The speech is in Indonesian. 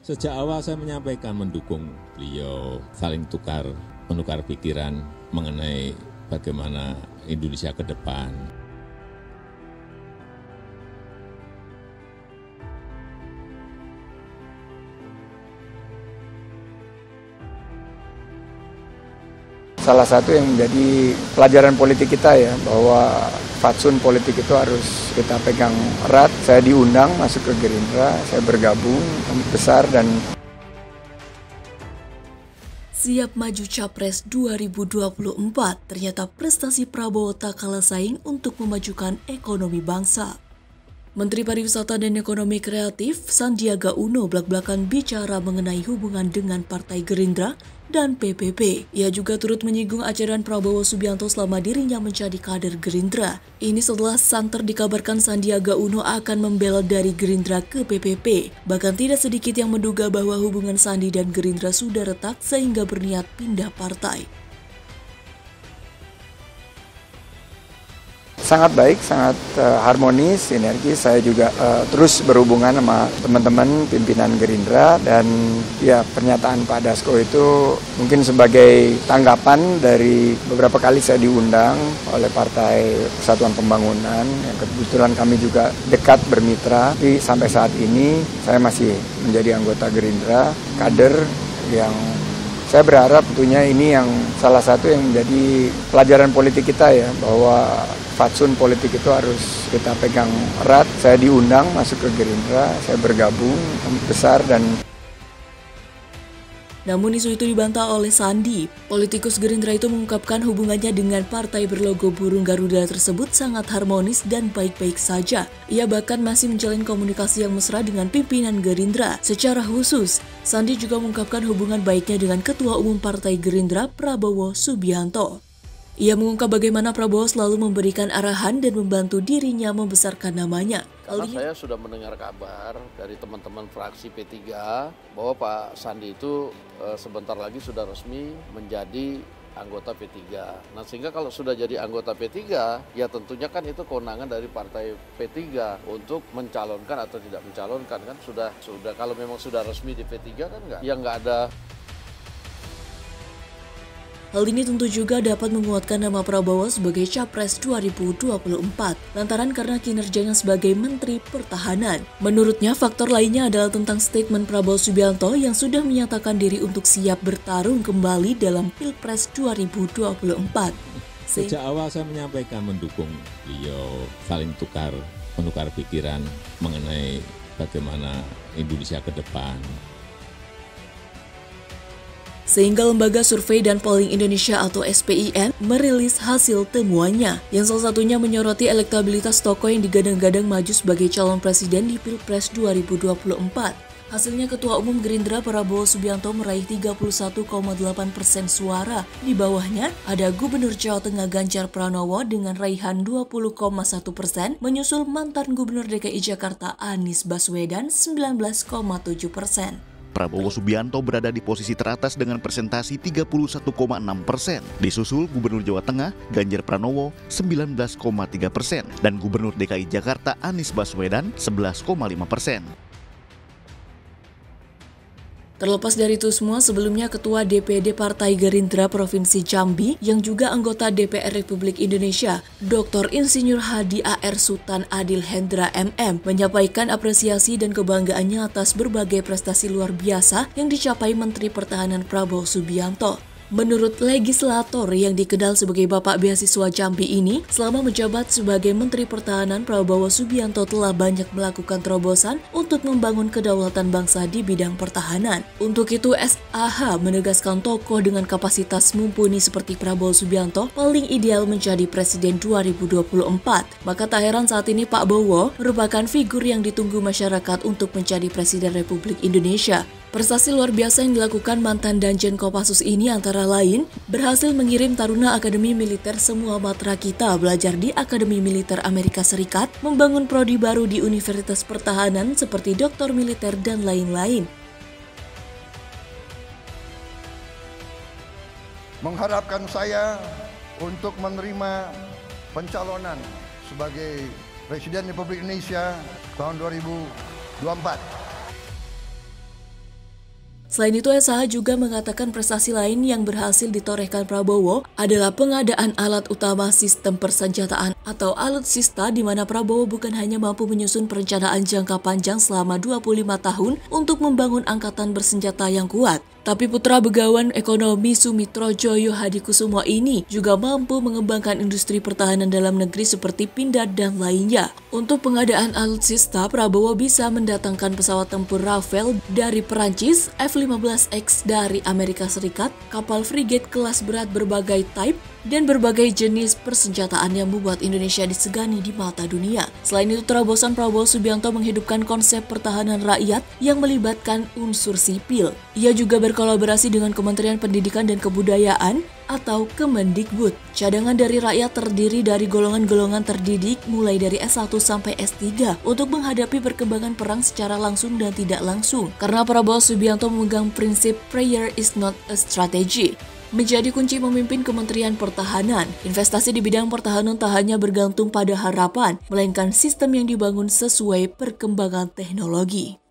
Sejak awal saya menyampaikan mendukung beliau, saling menukar pikiran mengenai bagaimana Indonesia ke depan. Salah satu yang menjadi pelajaran politik kita ya, bahwa fatsun politik itu harus kita pegang erat. Saya diundang masuk ke Gerindra, saya bergabung besar dan siap maju Capres 2024, ternyata prestasi Prabowo tak kalah saing untuk memajukan ekonomi bangsa. Menteri Pariwisata dan Ekonomi Kreatif Sandiaga Uno blak-blakan bicara mengenai hubungan dengan Partai Gerindra dan PPP. Ia juga turut menyinggung ajaran Prabowo Subianto selama dirinya menjadi kader Gerindra. Ini setelah santer dikabarkan Sandiaga Uno akan membela dari Gerindra ke PPP. Bahkan tidak sedikit yang menduga bahwa hubungan Sandi dan Gerindra sudah retak sehingga berniat pindah partai. sangat baik, sangat harmonis, sinergis. Saya juga terus berhubungan sama teman-teman pimpinan Gerindra, dan ya pernyataan Pak Dasko itu mungkin sebagai tanggapan dari beberapa kali saya diundang oleh Partai Persatuan Pembangunan yang kebetulan kami juga dekat bermitra. Tapi sampai saat ini saya masih menjadi anggota Gerindra, kader yang saya berharap tentunya ini yang salah satu yang menjadi pelajaran politik kita ya, bahwa fatsun politik itu harus kita pegang erat. Saya diundang masuk ke Gerindra, saya bergabung besar dan namun isu itu dibantah oleh Sandi. Politikus Gerindra itu mengungkapkan hubungannya dengan partai berlogo burung Garuda tersebut sangat harmonis dan baik-baik saja. Ia bahkan masih menjalin komunikasi yang mesra dengan pimpinan Gerindra. Secara khusus, Sandi juga mengungkapkan hubungan baiknya dengan Ketua Umum Partai Gerindra Prabowo Subianto. Ia mengungkap bagaimana Prabowo selalu memberikan arahan dan membantu dirinya membesarkan namanya. Karena saya sudah mendengar kabar dari teman-teman fraksi P3 bahwa Pak Sandi itu sebentar lagi sudah resmi menjadi anggota P3. Nah, sehingga kalau sudah jadi anggota P3, ya tentunya kan itu kewenangan dari partai P3 untuk mencalonkan atau tidak mencalonkan, kan sudah kalau memang sudah resmi di P3 kan nggak ada. Hal ini tentu juga dapat menguatkan nama Prabowo sebagai Capres 2024, lantaran karena kinerjanya sebagai Menteri Pertahanan. Menurutnya, faktor lainnya adalah tentang statement Prabowo Subianto yang sudah menyatakan diri untuk siap bertarung kembali dalam Pilpres 2024. Sejak awal saya menyampaikan mendukung beliau, saling menukar pikiran mengenai bagaimana Indonesia ke depan. Sehingga Lembaga Survei dan Polling Indonesia atau SPIN merilis hasil temuannya, yang salah satunya menyoroti elektabilitas tokoh yang digadang-gadang maju sebagai calon presiden di Pilpres 2024. Hasilnya Ketua Umum Gerindra Prabowo Subianto meraih 31,8% suara. Di bawahnya ada Gubernur Jawa Tengah Ganjar Pranowo dengan raihan 20,1%, menyusul mantan Gubernur DKI Jakarta Anies Baswedan 19,7%. Prabowo Subianto berada di posisi teratas dengan persentasi 31,6%. Disusul Gubernur Jawa Tengah Ganjar Pranowo 19,3% dan Gubernur DKI Jakarta Anies Baswedan 11,5%. Terlepas dari itu semua, sebelumnya Ketua DPD Partai Gerindra Provinsi Jambi yang juga anggota DPR Republik Indonesia, Dr. Insinyur Hadi A.R. Sultan Adil Hendra MM, menyampaikan apresiasi dan kebanggaannya atas berbagai prestasi luar biasa yang dicapai Menteri Pertahanan Prabowo Subianto. Menurut legislator yang dikenal sebagai Bapak Beasiswa Jambi ini, selama menjabat sebagai Menteri Pertahanan, Prabowo Subianto telah banyak melakukan terobosan untuk membangun kedaulatan bangsa di bidang pertahanan. Untuk itu, SAH menegaskan tokoh dengan kapasitas mumpuni seperti Prabowo Subianto paling ideal menjadi Presiden 2024. Maka tak heran saat ini Pak Bowo merupakan figur yang ditunggu masyarakat untuk menjadi Presiden Republik Indonesia. Prestasi luar biasa yang dilakukan mantan Danjen Kopassus ini antara lain berhasil mengirim taruna Akademi Militer semua matra kita belajar di Akademi Militer Amerika Serikat, membangun prodi baru di Universitas Pertahanan seperti doktor militer dan lain-lain. Mengharapkan saya untuk menerima pencalonan sebagai Presiden Republik Indonesia tahun 2024. Selain itu, SH juga mengatakan prestasi lain yang berhasil ditorehkan Prabowo adalah pengadaan alat utama sistem persenjataan atau alutsista, di mana Prabowo bukan hanya mampu menyusun perencanaan jangka panjang selama 25 tahun untuk membangun angkatan bersenjata yang kuat, tapi putra begawan ekonomi Sumitro Joyo Hadikusumo ini juga mampu mengembangkan industri pertahanan dalam negeri seperti Pindad dan lainnya. Untuk pengadaan alutsista, Prabowo bisa mendatangkan pesawat tempur Rafale dari Perancis, F-15X dari Amerika Serikat, kapal frigate kelas berat berbagai type, dan berbagai jenis persenjataan yang membuat Indonesia disegani di mata dunia. Selain itu, terobosan Prabowo Subianto menghidupkan konsep pertahanan rakyat yang melibatkan unsur sipil. Ia juga berkolaborasi dengan Kementerian Pendidikan dan Kebudayaan atau Kemendikbud. Cadangan dari rakyat terdiri dari golongan-golongan terdidik mulai dari S1 sampai S3 untuk menghadapi perkembangan perang secara langsung dan tidak langsung. Karena Prabowo Subianto memegang prinsip prayer is not a strategy, menjadi kunci memimpin Kementerian Pertahanan. Investasi di bidang pertahanan tak hanya bergantung pada harapan, melainkan sistem yang dibangun sesuai perkembangan teknologi.